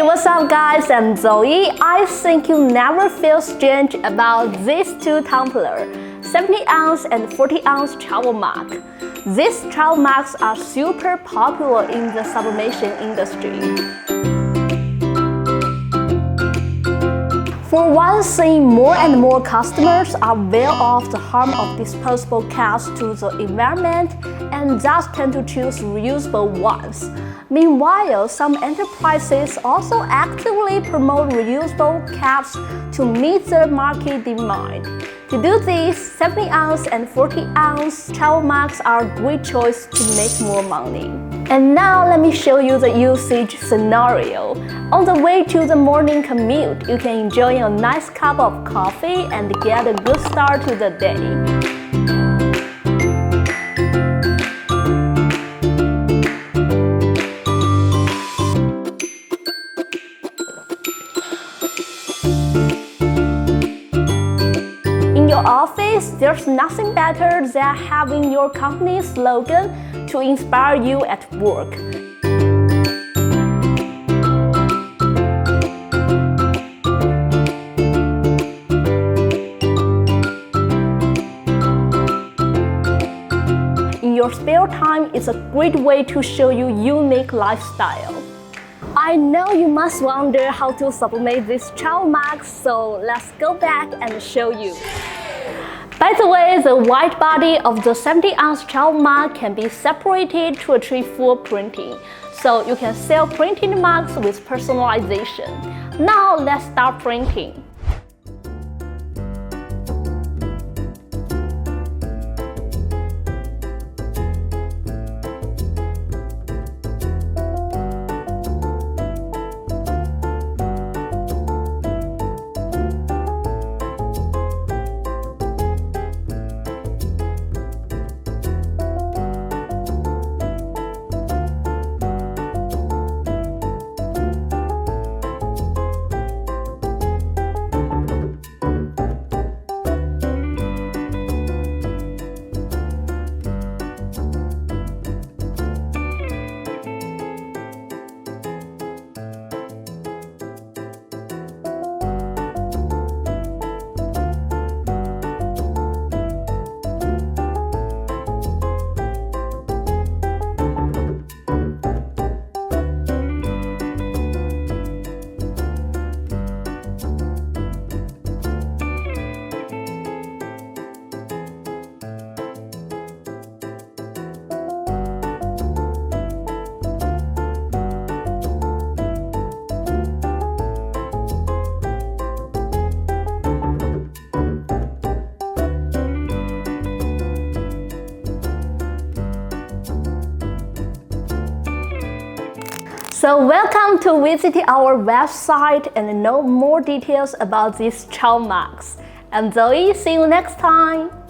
Hey, what's up guys? I'm Zoe. I think you'll never feel strange about these two tumblers, 70-ounce and 40-ounce travel mug. These travel mugs are super popular in the sublimation industry. For one thing, more and more customers are aware of the harm of disposable cups to the environment and thus tend to choose reusable ones. Meanwhile, some enterprises also actively promote reusable cups to meet the market demand. To do this, 70-ounce and 40-ounce travel mugs are a great choice to make more money. And now let me show you the usage scenario. On the way to the morning commute, you can enjoy a nice cup of coffee and get a good start to the day. In your office, there's nothing better than having your company's slogan to inspire you at work. In your spare time, it's a great way to show your unique lifestyle. I know you must wonder how to sublimate this travel mug, so let's go back and show you. By the way, the white body of the 70-ounce travel mug can be separated to achieve full printing, so you can sell printed mugs with personalization. Now let's start printing. So welcome to visit our website and know more details about these travel mugs. I'm Zoe, see you next time!